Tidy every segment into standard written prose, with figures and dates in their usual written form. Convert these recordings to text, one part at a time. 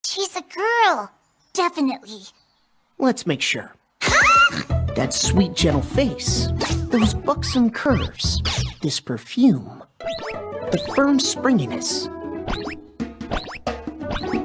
She's a girl. Definitely. Let's make sure. That sweet, gentle face. Those buxom curves. This perfume. The firm springiness.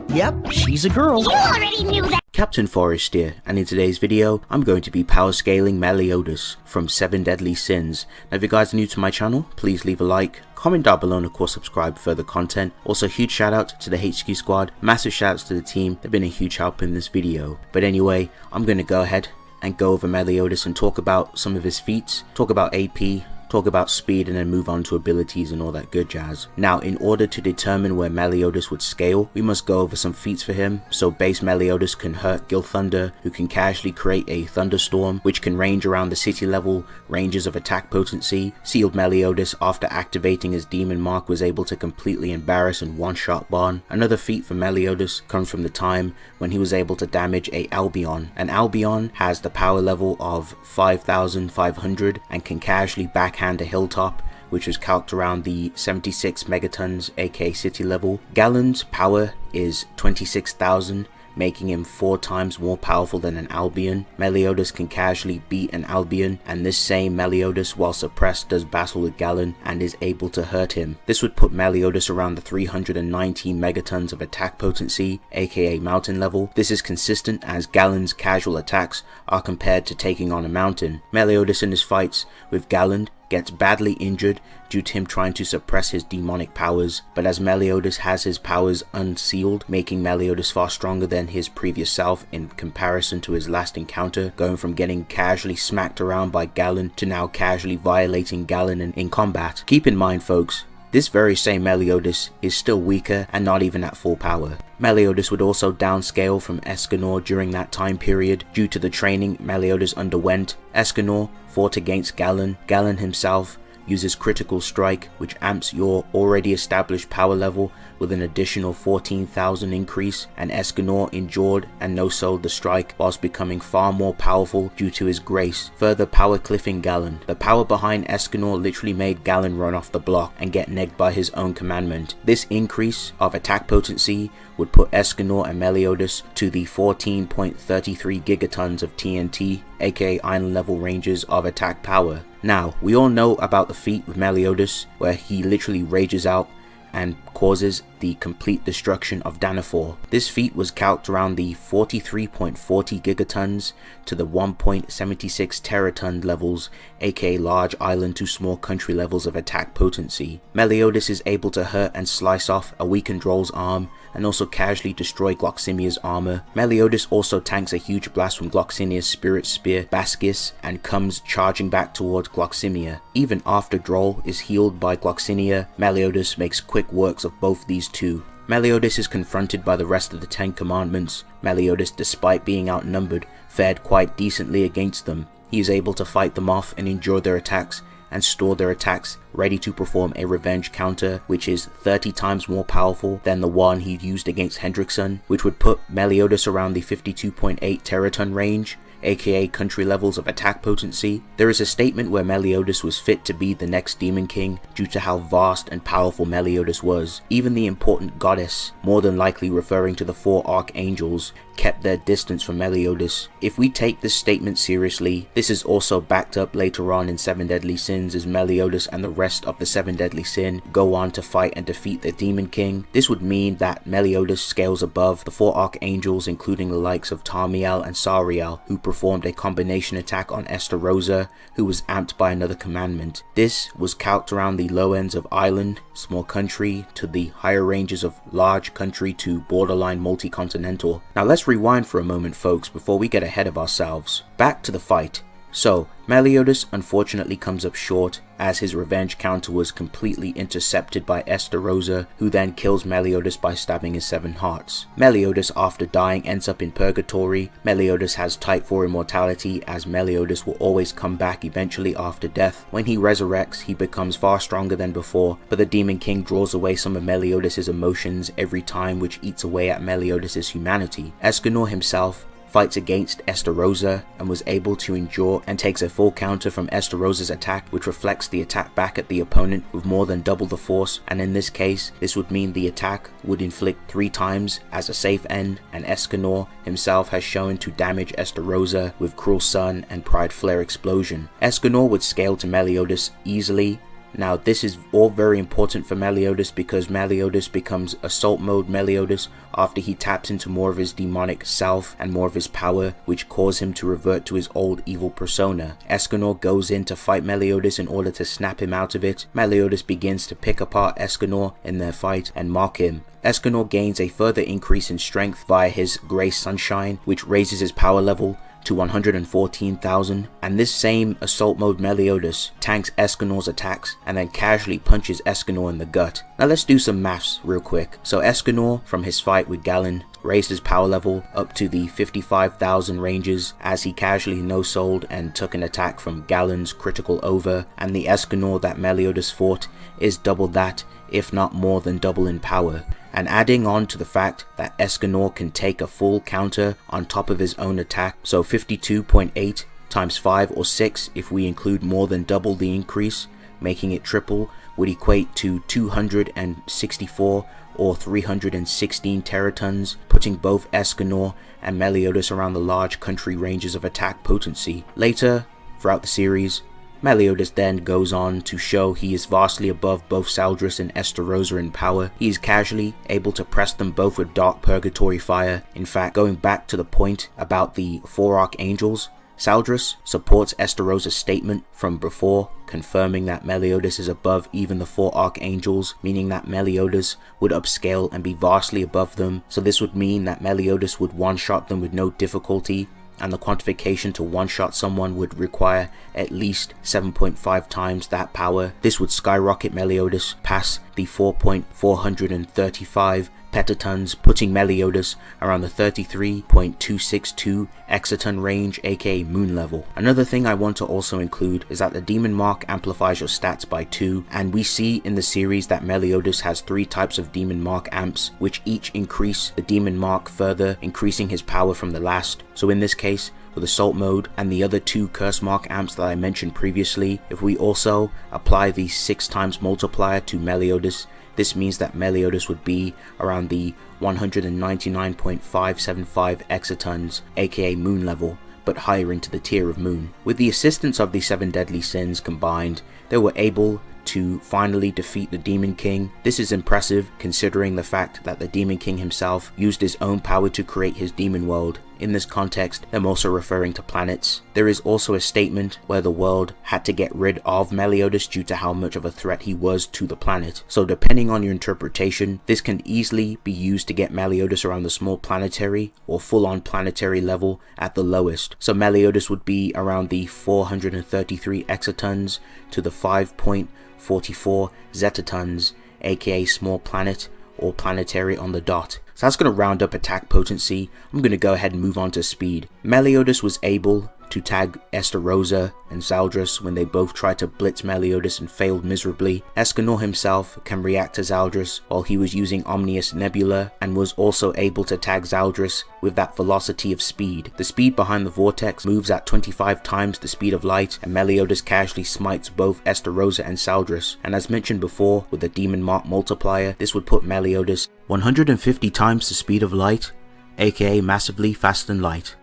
Yep, she's a girl. You already knew that! Captain Forest here, and in today's video, I'm going to be power scaling Meliodas from 7 Deadly Sins. Now if you guys are new to my channel, please leave a like, comment down below and of course subscribe for further content. Also huge shout out to the HQ squad, massive shout outs to the team, they've been a huge help in this video. But anyway, I'm going to go ahead and go over Meliodas and talk about some of his feats, talk about AP, talk about speed, and then move on to abilities and all that good jazz. Now, in order to determine where Meliodas would scale, we must go over some feats for him. So base Meliodas can hurt Gil Thunder, who can casually create a thunderstorm, which can range around the city level ranges of attack potency. Sealed Meliodas, after activating his demon mark, was able to completely embarrass and one-shot Barn. Another feat for Meliodas comes from the time when he was able to damage a Albion. An Albion has the power level of 5,500 and can casually backhand a hilltop, which was calced around the 76 megatons aka city level. Galen's power is 26,000, making him 4 times more powerful than an Albion. Meliodas can casually beat an Albion, and this same Meliodas, while suppressed, does battle with Galen and is able to hurt him. This would put Meliodas around the 319 megatons of attack potency aka mountain level. This is consistent as Galen's casual attacks are compared to taking on a mountain. Meliodas in his fights with Galen gets badly injured due to him trying to suppress his demonic powers, but as Meliodas has his powers unsealed, making Meliodas far stronger than his previous self in comparison to his last encounter, going from getting casually smacked around by Galen to now casually violating Galen in combat. Keep in mind folks, this very same Meliodas is still weaker and not even at full power. Meliodas would also downscale from Escanor during that time period due to the training Meliodas underwent. Escanor fought against Galen. Galen himself uses critical strike, which amps your already established power level with an additional 14,000 increase, and Escanor endured and no-sold the strike whilst becoming far more powerful due to his grace, further power cliffing Galen. The power behind Escanor literally made Galen run off the block and get negged by his own commandment. This increase of attack potency would put Escanor and Meliodas to the 14.33 gigatons of TNT aka island level ranges of attack power. Now, we all know about the feat with Meliodas where he literally rages out and causes the complete destruction of Danafor. This feat was calced around the 43.40 gigatons to the 1.76 teraton levels, aka large island to small country levels of attack potency. Meliodas is able to hurt and slice off a weakened Droll's arm and also casually destroy Gloximia's armor. Meliodas also tanks a huge blast from Gloxinia's spirit spear Bascus and comes charging back towards Gloximia. Even after Droll is healed by Gloxinia, Meliodas makes quick works of both these two. Meliodas is confronted by the rest of the 10 commandments. Meliodas, despite being outnumbered, fared quite decently against them. He is able to fight them off and endure their attacks and store their attacks ready to perform a revenge counter, which is 30 times more powerful than the one he used against Hendrickson, which would put Meliodas around the 52.8 teraton range, aka country levels of attack potency. There is a statement where Meliodas was fit to be the next Demon King due to how vast and powerful Meliodas was. Even the important goddess, more than likely referring to the 4 archangels, kept their distance from Meliodas. If we take this statement seriously, this is also backed up later on in 7 Deadly Sins as Meliodas and the rest of the 7 Deadly Sin go on to fight and defeat the Demon King. This would mean that Meliodas scales above the 4 archangels, including the likes of Tarmiel and Sariel, who performed a combination attack on Estarossa, who was amped by another commandment. This was calced around the low ends of island, small country, to the higher ranges of large country to borderline multi-continental. Now let's rewind for a moment folks before we get ahead of ourselves. Back to the fight. So, Meliodas unfortunately comes up short as his revenge counter was completely intercepted by Estarossa, who then kills Meliodas by stabbing his 7 hearts. Meliodas, after dying, ends up in purgatory. Meliodas has type 4 immortality as Meliodas will always come back eventually after death. When he resurrects, he becomes far stronger than before, but the Demon King draws away some of Meliodas' emotions every time, which eats away at Meliodas' humanity. Escanor himself fights against Estarossa and was able to endure and takes a full counter from Estarossa's attack, which reflects the attack back at the opponent with more than double the force, and in this case this would mean the attack would inflict 3 times as a safe end, and Escanor himself has shown to damage Estarossa with Cruel Sun and Pride Flare Explosion. Escanor would scale to Meliodas easily. Now this is all very important for Meliodas because Meliodas becomes Assault Mode Meliodas after he taps into more of his demonic self and more of his power, which cause him to revert to his old evil persona. Escanor goes in to fight Meliodas in order to snap him out of it. Meliodas begins to pick apart Escanor in their fight and mock him. Escanor gains a further increase in strength via his Grey Sunshine, which raises his power level to 114,000, and this same Assault Mode Meliodas tanks Escanor's attacks and then casually punches Escanor in the gut. Now let's do some maths real quick. So Escanor, from his fight with Galen, raised his power level up to the 55,000 ranges as he casually no-sold and took an attack from Galen's critical over, and the Escanor that Meliodas fought is double that, if not more than double in power. And adding on to the fact that Escanor can take a full counter on top of his own attack, so 52.8 times 5 or 6 if we include more than double the increase, making it triple, would equate to 264 or 316 teratons, putting both Escanor and Meliodas around the large country ranges of attack potency. Later, throughout the series, Meliodas then goes on to show he is vastly above both Saldris and Estarossa in power. He is casually able to press them both with Dark Purgatory Fire. In fact, going back to the point about the 4 Archangels, Saldris supports Estarossa's statement from before, confirming that Meliodas is above even the 4 Archangels, meaning that Meliodas would upscale and be vastly above them. So this would mean that Meliodas would one-shot them with no difficulty, and the quantification to one-shot someone would require at least 7.5 times that power. This would skyrocket Meliodas past the 4.435 petatons, putting Meliodas around the 33.262 exaton range, aka moon level. Another thing I want to also include is that the Demon Mark amplifies your stats by 2, and we see in the series that Meliodas has 3 types of Demon Mark amps, which each increase the Demon Mark further, increasing his power from the last. So in this case, with Assault Mode and the other 2 Curse Mark amps that I mentioned previously, if we also apply the 6 times multiplier to Meliodas, this means that Meliodas would be around the 199.575 exatons, aka moon level, but higher into the tier of moon. With the assistance of the 7 deadly sins combined, they were able to finally defeat the Demon King. This is impressive considering the fact that the Demon King himself used his own power to create his demon world. In this context, I'm also referring to planets. There is also a statement where the world had to get rid of Meliodas due to how much of a threat he was to the planet. So depending on your interpretation, this can easily be used to get Meliodas around the small planetary or full-on planetary level at the lowest. So Meliodas would be around the 433 exatons to the 5.44 zetatons, aka small planet or planetary on the dot. So that's going to round up attack potency. I'm going to go ahead and move on to speed. Meliodas was able to tag Estarossa and Saldris when they both tried to blitz Meliodas and failed miserably. Escanor himself can react to Saldris while he was using Omnius Nebula, and was also able to tag Saldris with that velocity of speed. The speed behind the vortex moves at 25 times the speed of light, and Meliodas casually smites both Estarossa and Saldris. And as mentioned before, with the Demon Mark multiplier, this would put Meliodas 150 times the speed of light, aka massively faster than light.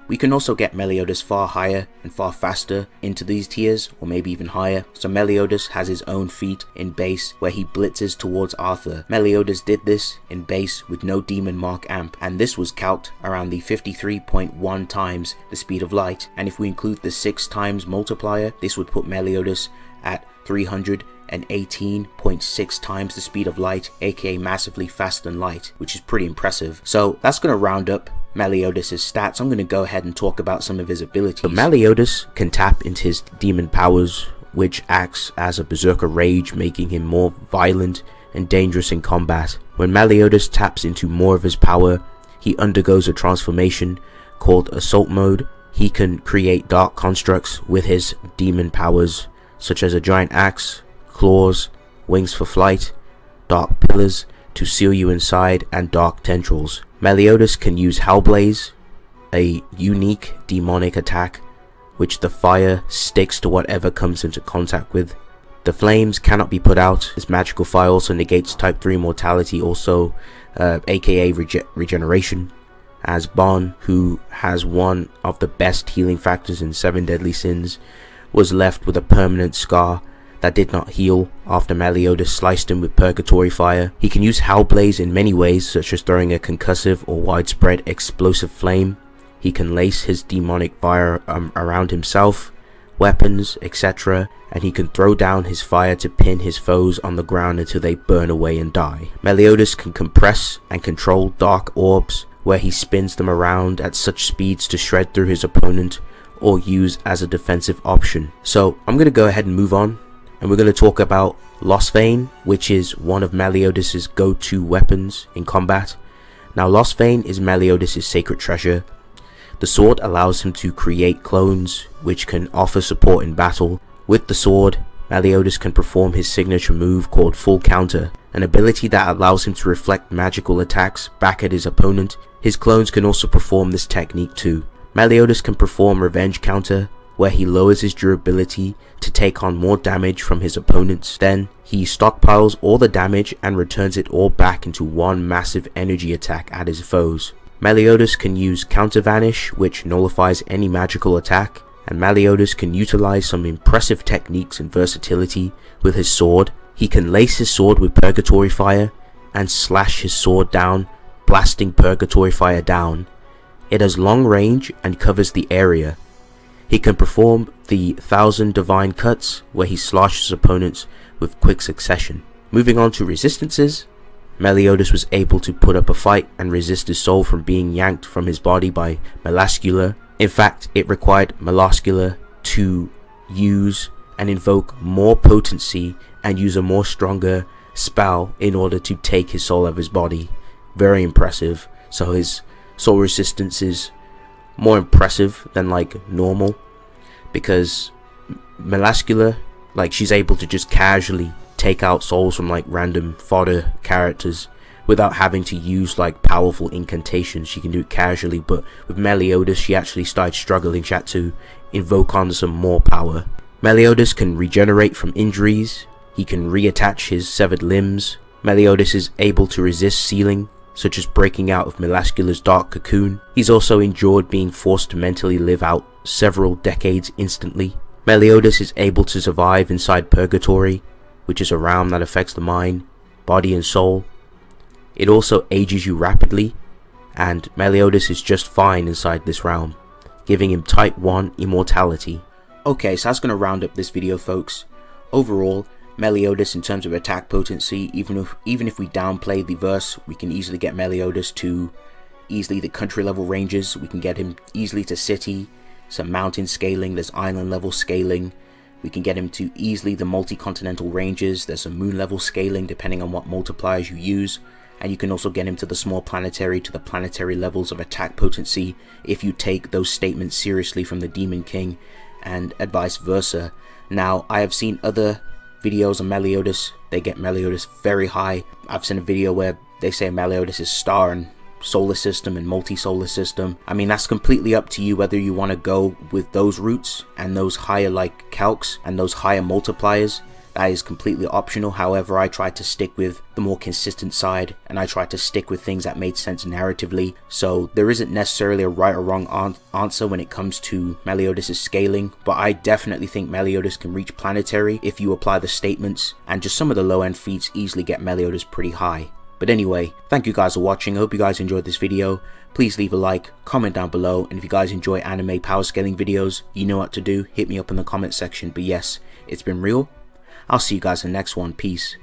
We can also get Meliodas far higher and far faster into these tiers, or maybe even higher. So Meliodas has his own feat in base where he blitzes towards Arthur. Meliodas did this in base with no Demon Mark amp, and this was calced around the 53.1 times the speed of light. And if we include the 6 times multiplier, this would put Meliodas at 318.6 times the speed of light, aka massively faster than light, which is pretty impressive. So that's going to round up Meliodas' stats. I'm going to go ahead and talk about some of his abilities. So Meliodas can tap into his demon powers, which acts as a berserker rage, making him more violent and dangerous in combat. When Meliodas taps into more of his power, he undergoes a transformation called Assault Mode. He can create dark constructs with his demon powers, such as a giant axe, claws, wings for flight, dark pillars to seal you inside, and dark tendrils. Meliodas can use Hellblaze, a unique demonic attack, which the fire sticks to whatever comes into contact with. The flames cannot be put out. This magical fire also negates type 3 mortality, also aka regeneration, as Bon, who has one of the best healing factors in Seven Deadly Sins, was left with a permanent scar that did not heal after Meliodas sliced him with purgatory fire. He can use Hellblaze in many ways, such as throwing a concussive or widespread explosive flame. He can lace his demonic fire around himself, weapons, etc., and he can throw down his fire to pin his foes on the ground until they burn away and die. Meliodas can compress and control dark orbs, where he spins them around at such speeds to shred through his opponent or use as a defensive option. So I'm going to go ahead and move on, and we're going to talk about Lost Vein, which is one of Meliodas' go-to weapons in combat. Now, Lost Vein is Meliodas' sacred treasure. The sword allows him to create clones which can offer support in battle. With the sword, Meliodas can perform his signature move called Full Counter, an ability that allows him to reflect magical attacks back at his opponent. His clones can also perform this technique too. Meliodas can perform Revenge Counter, where he lowers his durability to take on more damage from his opponents. Then he stockpiles all the damage and returns it all back into one massive energy attack at his foes. Meliodas can use Counter Vanish, which nullifies any magical attack, and Meliodas can utilize some impressive techniques and versatility with his sword. He can lace his sword with purgatory fire and slash his sword down, blasting purgatory fire down. It has long range and covers the area. He can perform the 1000 Divine Cuts, where he slashes opponents with quick succession. Moving on to resistances, Meliodas was able to put up a fight and resist his soul from being yanked from his body by Melascula. In fact, it required Melascula to use and invoke more potency and use a more stronger spell in order to take his soul out of his body. Very impressive. So his soul resistance is more impressive than like normal, because Melascula, like, she's able to just casually take out souls from like random fodder characters without having to use like powerful incantations. She can do it casually, but with Meliodas she actually started struggling. She had to invoke on some more power. Meliodas can regenerate from injuries. He can reattach his severed limbs. Meliodas is able to resist sealing, such as breaking out of Melascula's dark cocoon. He's also endured being forced to mentally live out several decades instantly. Meliodas is able to survive inside Purgatory, which is a realm that affects the mind, body and soul. It also ages you rapidly, and Meliodas is just fine inside this realm, giving him type 1 immortality. Okay, so that's going to round up this video, folks. Overall, Meliodas, in terms of attack potency, even if we downplay the verse, we can easily get Meliodas to easily the country level ranges. We can get him easily to city, some mountain scaling, there's island level scaling. We can get him to easily the multi-continental ranges. There's some moon level scaling depending on what multipliers you use. And you can also get him to the small planetary, to the planetary levels of attack potency if you take those statements seriously from the Demon King, and vice versa. Now, I have seen other videos on Meliodas. They get Meliodas very high. I've seen a video where they say Meliodas is star and solar system and multi-solar system. I mean, that's completely up to you whether you want to go with those routes and those higher like calcs and those higher multipliers. That is completely optional. However, I tried to stick with the more consistent side, and I tried to stick with things that made sense narratively. So there isn't necessarily a right or wrong answer when it comes to Meliodas' scaling, but I definitely think Meliodas can reach planetary if you apply the statements, and just some of the low end feats easily get Meliodas pretty high. But anyway, thank you guys for watching. I hope you guys enjoyed this video. Please leave a like, comment down below, and if you guys enjoy anime power scaling videos, you know what to do. Hit me up in the comment section. But yes, it's been real. I'll see you guys in the next one. Peace.